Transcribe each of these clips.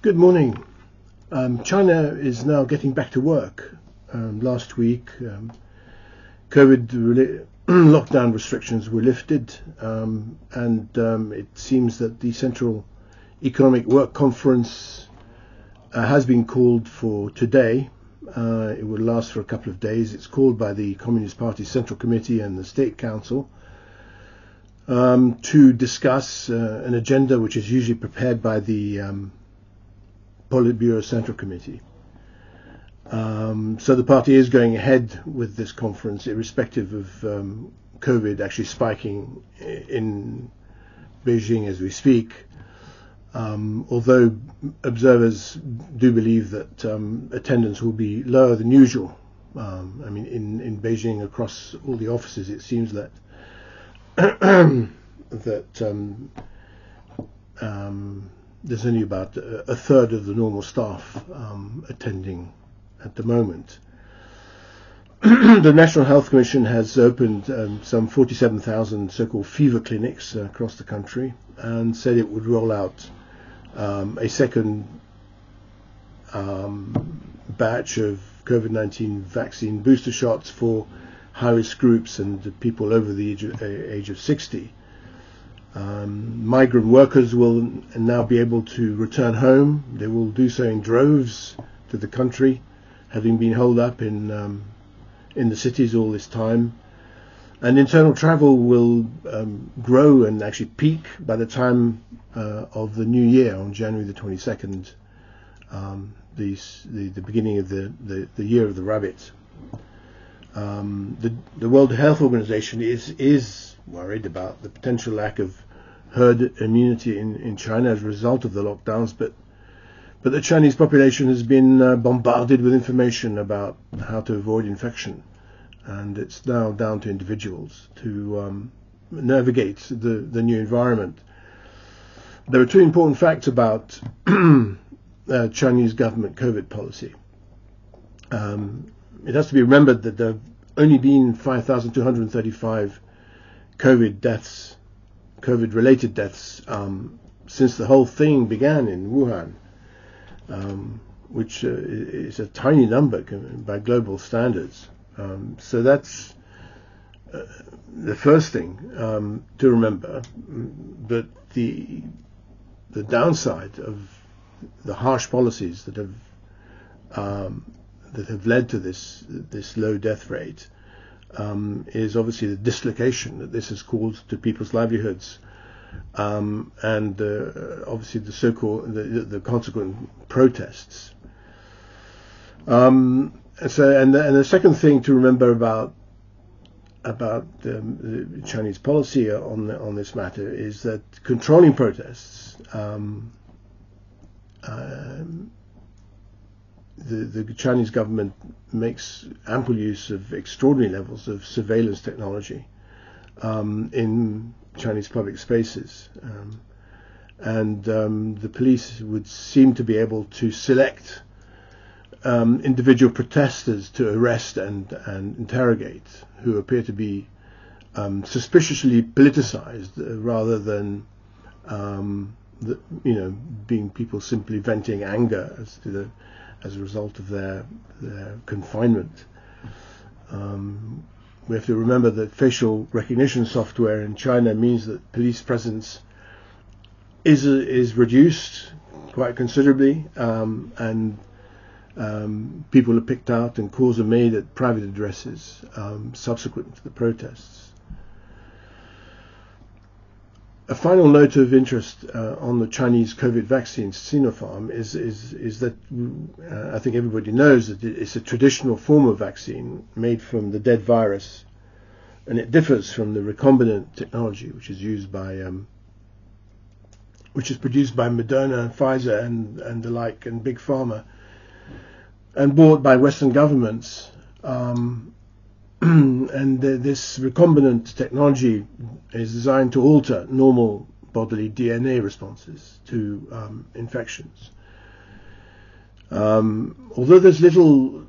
Good morning. China is now getting back to work. Last week, COVID lockdown restrictions were lifted, and it seems that the Central Economic Work Conference has been called for today. It will last for a couple of days. It's called by the Communist Party Central Committee and the State Council to discuss an agenda which is usually prepared by the Politburo Central Committee. So the party is going ahead with this conference, irrespective of COVID actually spiking in Beijing as we speak. Although observers do believe that attendance will be lower than usual. In Beijing, across all the offices, it seems that there's only about a third of the normal staff attending at the moment. The National Health Commission has opened some 47,000 so-called fever clinics across the country and said it would roll out a second batch of COVID-19 vaccine booster shots for high-risk groups and people over the age of 60. Migrant workers will now be able to return home. They will do so in droves to the country, having been holed up in the cities all this time. And internal travel will grow and actually peak by the time of the new year on January the 22nd, the beginning of the year of the rabbit. The World Health Organization is worried about the potential lack of herd immunity in China as a result of the lockdowns, but the Chinese population has been bombarded with information about how to avoid infection, and it's now down to individuals to navigate the new environment. There are two important facts about Chinese government COVID policy. It has to be remembered that there have only been 5,235 COVID-related deaths since the whole thing began in Wuhan, which is a tiny number by global standards. So that's the first thing to remember. But the downside of the harsh policies that have led to this low death rate is obviously the dislocation that this has caused to people's livelihoods, and obviously the consequent protests. And the second thing to remember about the Chinese policy on this matter is that controlling protests, the Chinese government makes ample use of extraordinary levels of surveillance technology in Chinese public spaces, and the police would seem to be able to select individual protesters to arrest and interrogate who appear to be suspiciously politicized rather than being people simply venting anger as a result of their confinement. We have to remember that facial recognition software in China means that police presence is reduced quite considerably, and people are picked out and calls are made at private addresses subsequent to the protests. A final note of interest on the Chinese COVID vaccine, Sinopharm, is that I think everybody knows that it's a traditional form of vaccine made from the dead virus, and it differs from the recombinant technology, which is produced by Moderna, Pfizer, and the like, and Big Pharma, and bought by Western governments. And this recombinant technology is designed to alter normal bodily DNA responses to infections. Although there's little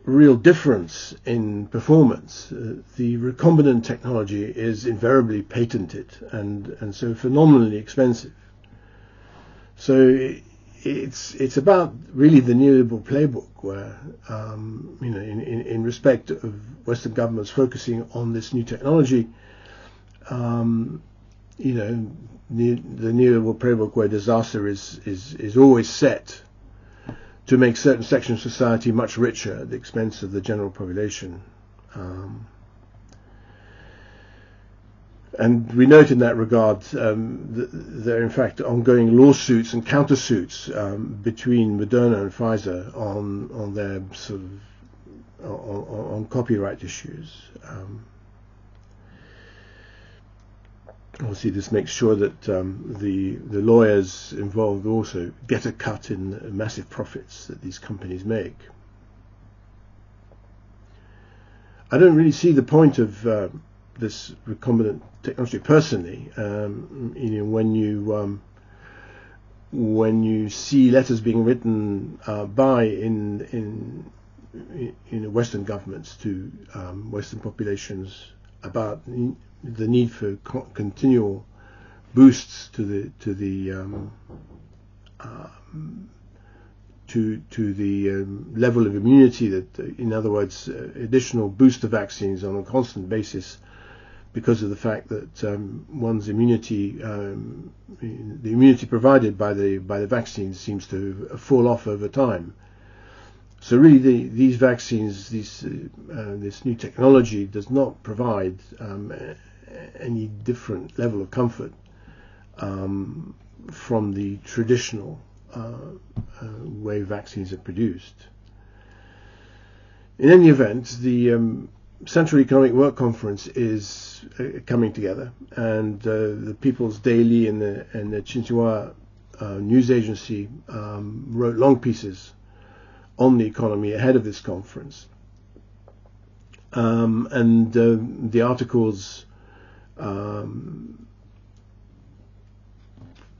real difference in performance, the recombinant technology is invariably patented and so phenomenally expensive. So it's about really the neoliberal playbook, where in respect of Western governments focusing on this new technology, the neoliberal playbook where disaster is always set to make certain sections of society much richer at the expense of the general population. And we note in that regard there are in fact ongoing lawsuits and countersuits between Moderna and Pfizer on their sort of on copyright issues. Obviously, this makes sure that the lawyers involved also get a cut in the massive profits that these companies make. I don't really see the point of this recombinant technology personally. When you see letters being written in Western governments to Western populations about the need for continual boosts to the level of immunity, that in other words additional booster vaccines on a constant basis, because of the fact that one's immunity, the immunity provided by the vaccines seems to fall off over time. So really, these vaccines, this new technology does not provide any different level of comfort from the traditional way vaccines are produced. In any event, the Central Economic Work Conference is coming together, and the People's Daily and the Xinhua news agency wrote long pieces on the economy ahead of this conference, and the articles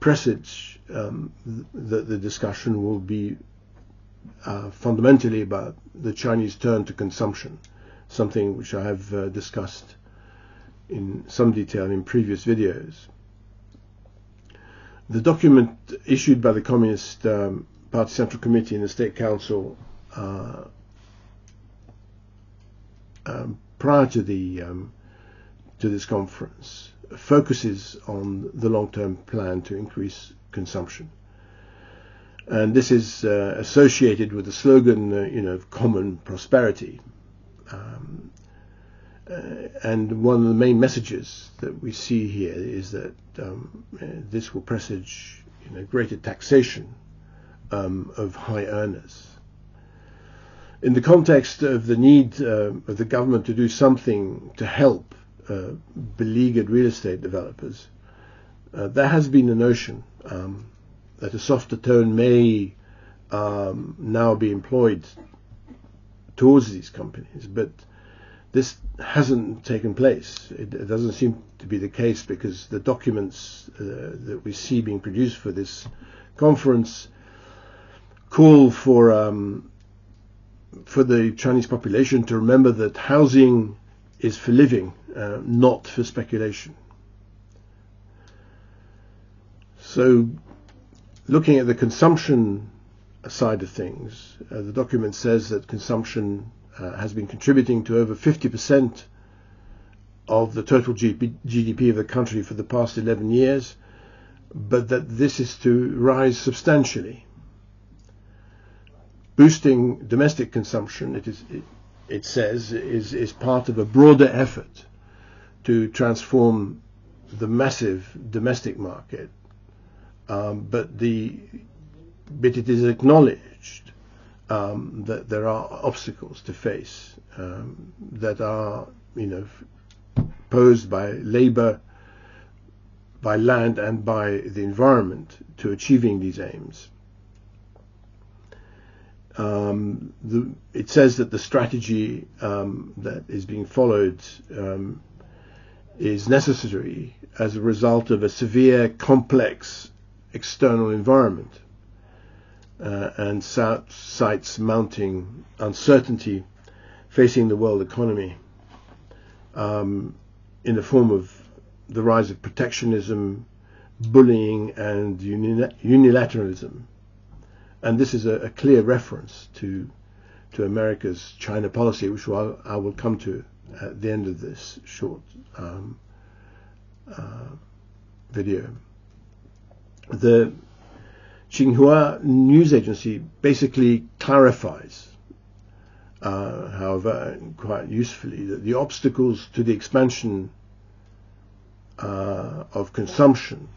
presage that the discussion will be fundamentally about the Chinese turn to consumption, something which I have discussed in some detail in previous videos. The document issued by the Communist Party Central Committee and the State Council prior to this conference focuses on the long-term plan to increase consumption, and this is associated with the slogan, of common prosperity. And one of the main messages that we see here is that this will presage greater taxation of high earners. In the context of the need of the government to do something to help beleaguered real estate developers, there has been a notion that a softer tone may now be employed towards these companies, but this hasn't taken place. It doesn't seem to be the case, because the documents that we see being produced for this conference call for the Chinese population to remember that housing is for living, not for speculation. So, looking at the consumption side of things, the document says that consumption has been contributing to over 50% of the total GDP of the country for the past 11 years, but that this is to rise substantially. Boosting domestic consumption, it says, is part of a broader effort to transform the massive domestic market, but it is acknowledged that there are obstacles to face that are, posed by labor, by land, and by the environment to achieving these aims. It says that the strategy that is being followed is necessary as a result of a severe, complex external environment, and cites mounting uncertainty facing the world economy in the form of the rise of protectionism, bullying and unilateralism. And this is a clear reference to America's China policy, which I will come to at the end of this short video. The Xinhua news agency basically clarifies, however, quite usefully, that the obstacles to the expansion of consumption,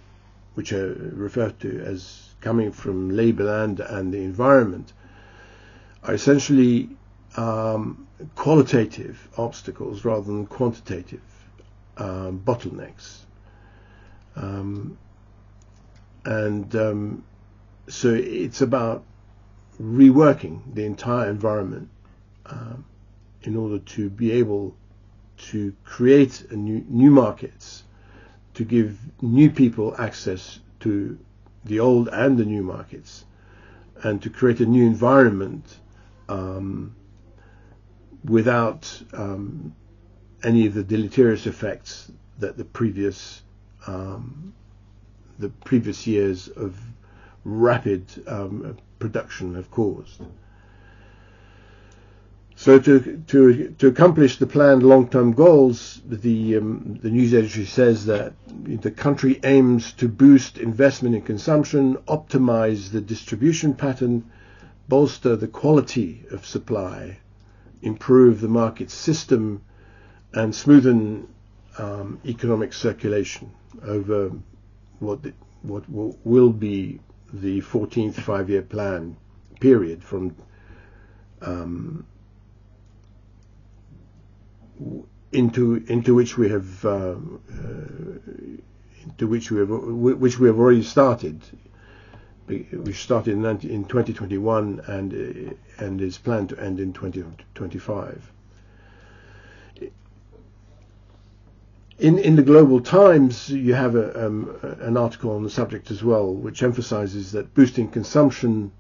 which are referred to as coming from labor and the environment, are essentially qualitative obstacles rather than quantitative bottlenecks. So it's about reworking the entire environment in order to be able to create new markets, to give new people access to the old and the new markets, and to create a new environment without any of the deleterious effects that the previous years of rapid production have caused. So to accomplish the planned long-term goals, the news agency says that the country aims to boost investment in consumption, optimize the distribution pattern, bolster the quality of supply, improve the market system, and smoothen economic circulation over what will be the 14th five-year plan period from into which we have already started. We started in 2021 and is planned to end in 2025. In the Global Times, you have an article on the subject as well, which emphasizes that boosting consumption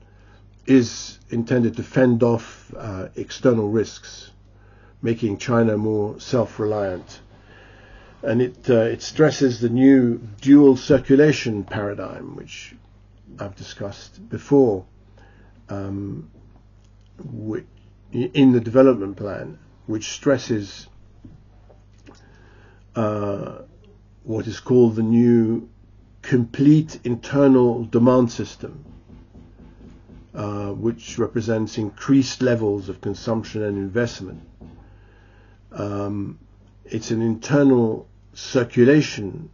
is intended to fend off external risks, making China more self-reliant. And it stresses the new dual circulation paradigm, which I've discussed before, in the development plan, which stresses what is called the new complete internal demand system, which represents increased levels of consumption and investment. It's an internal circulation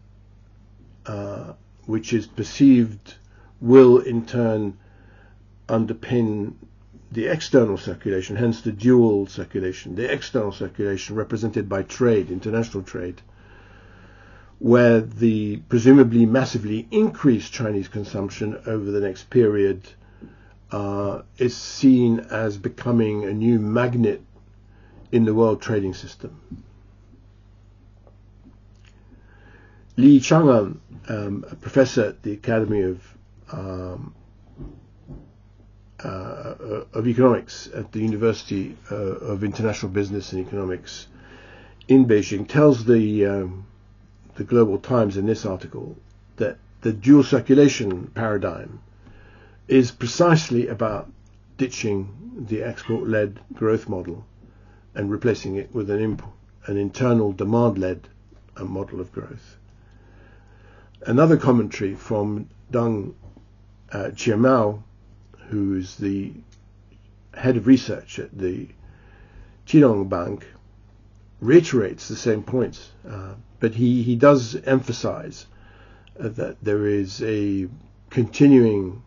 which is perceived will in turn underpin the external circulation, hence the dual circulation. The external circulation represented by trade, international trade, where the presumably massively increased Chinese consumption over the next period is seen as becoming a new magnet in the world trading system. Li Chang'an, a professor at the Academy of Economics at the University of International Business and Economics in Beijing, tells the Global Times in this article that the dual circulation paradigm is precisely about ditching the export-led growth model and replacing it with an internal demand-led model of growth. Another commentary from Deng Qiamao, who is the head of research at the Qilong Bank, reiterates the same points, but he does emphasize that there is a continuing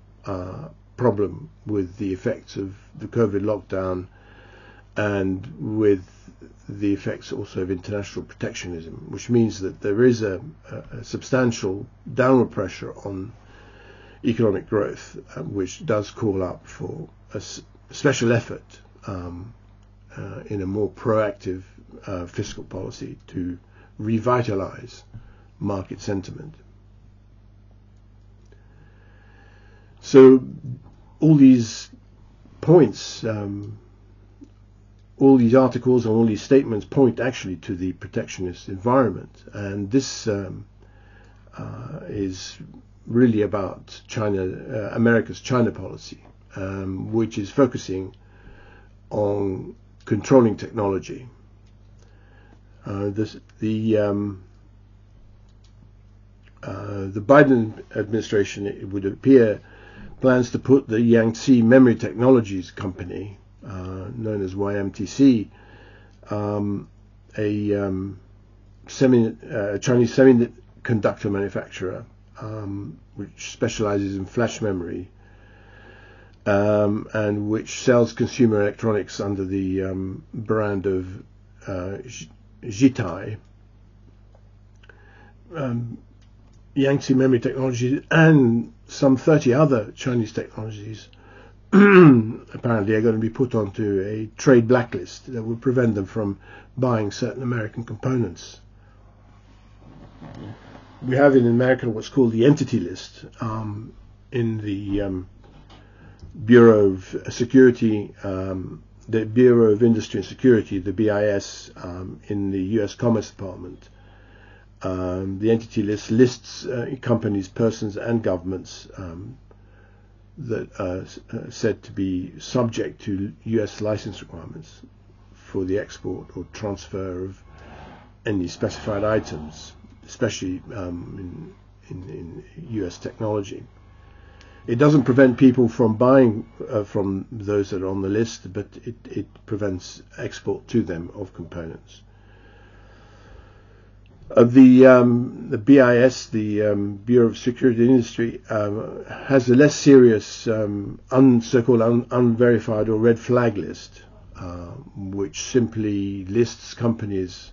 problem with the effects of the COVID lockdown and with the effects also of international protectionism, which means that there is a substantial downward pressure on economic growth, which does call up for a special effort in a more proactive fiscal policy to revitalize market sentiment. So all these points, all these articles and all these statements point actually to the protectionist environment, and this is really about China, America's China policy, which is focusing on controlling technology. The Biden administration, it would appear, plans to put the Yangtze Memory Technologies company, known as YMTC, a Chinese semiconductor manufacturer, which specializes in flash memory, and which sells consumer electronics under the brand of Jitai. Yangtze Memory Technologies and some 30 other Chinese technologies apparently are going to be put onto a trade blacklist that will prevent them from buying certain American components. We have in America what's called the entity list in the Bureau of Security, the Bureau of Industry and Security, the BIS, in the U.S. Commerce Department. The entity list lists companies, persons, and governments that are said to be subject to U.S. license requirements for the export or transfer of any specified items, especially in U.S. technology. It doesn't prevent people from buying from those that are on the list, but it prevents export to them of components. The BIS, the Bureau of Security and Industry, has a less serious so-called unverified or red flag list, which simply lists companies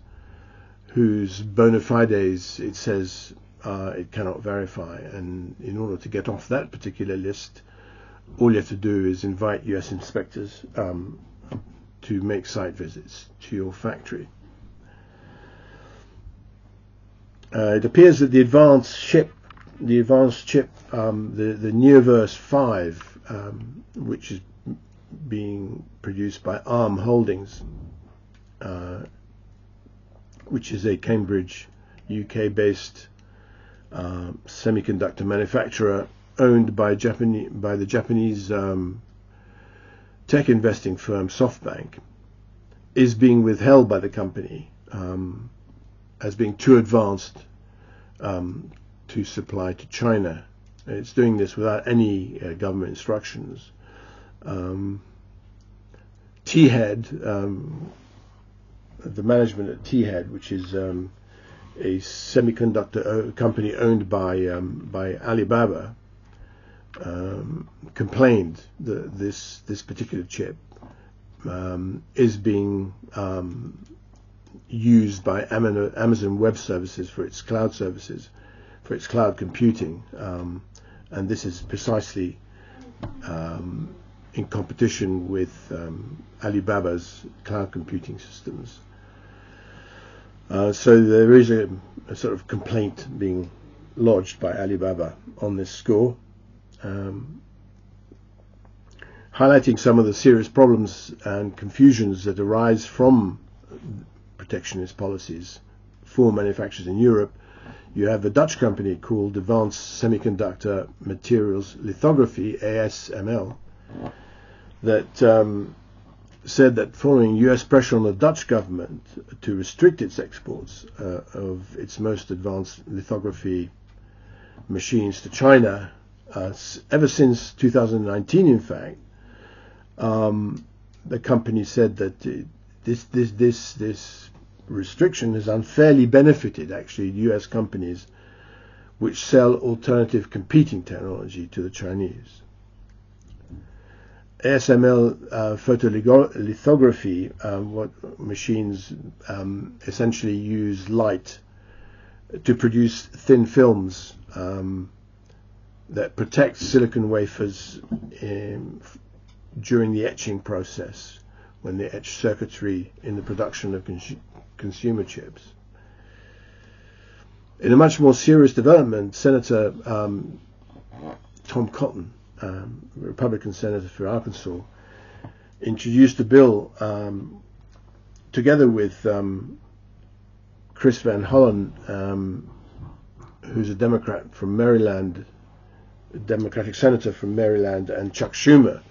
whose bona fides it says it cannot verify. And in order to get off that particular list, all you have to do is invite US inspectors to make site visits to your factory. It appears that the advanced chip, the Neoverse 5, which is being produced by ARM Holdings, which is a Cambridge, UK-based semiconductor manufacturer owned by the Japanese tech investing firm SoftBank, is being withheld by the company as being too advanced to supply to China. It's doing this without any government instructions. T-Head, the management at T-Head, which is a semiconductor company owned by Alibaba, complained that this particular chip is being used by Amazon Web Services for its cloud services, for its cloud computing, and this is precisely in competition with Alibaba's cloud computing systems. So there is a sort of complaint being lodged by Alibaba on this score, highlighting some of the serious problems and confusions that arise from protectionist policies for manufacturers in Europe. You have a Dutch company called Advanced Semiconductor Materials Lithography, ASML, that said that following US pressure on the Dutch government to restrict its exports of its most advanced lithography machines to China, ever since 2019, in fact, the company said that this restriction has unfairly benefited actually US companies which sell alternative competing technology to the Chinese. ASML photolithography, what machines essentially use light to produce thin films that protect silicon wafers during the etching process, when they etch circuitry in the production of consumer chips. In a much more serious development, Senator Tom Cotton, Republican senator for Arkansas, introduced a bill together with Chris Van Hollen, who's a Democrat from Maryland, a Democratic senator from Maryland, and Chuck Schumer,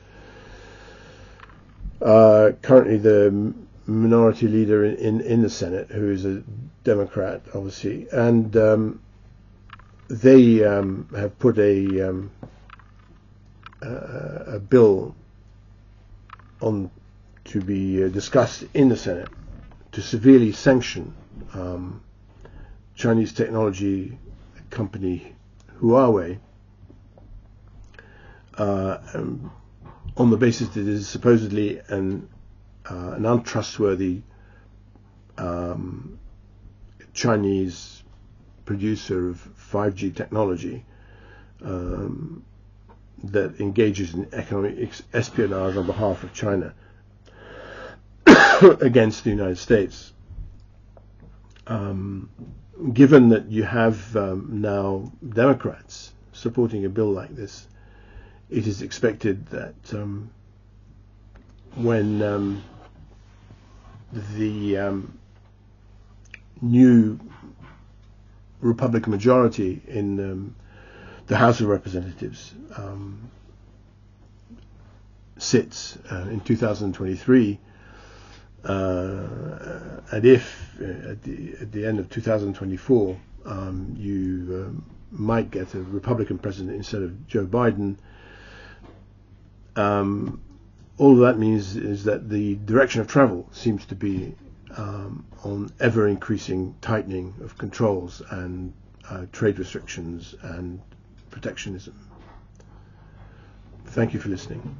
currently the minority leader in the Senate, who is a Democrat, obviously, and they have put a bill on to be discussed in the Senate to severely sanction Chinese technology company Huawei on the basis that it is supposedly an untrustworthy Chinese producer of 5G technology that engages in economic espionage on behalf of China against the United States. Given that you have now Democrats supporting a bill like this, it is expected that when the new Republican majority in the House of Representatives sits in 2023, and if at the end of 2024 you might get a Republican president instead of Joe Biden, all that means is that the direction of travel seems to be on ever-increasing tightening of controls and trade restrictions and protectionism. Thank you for listening.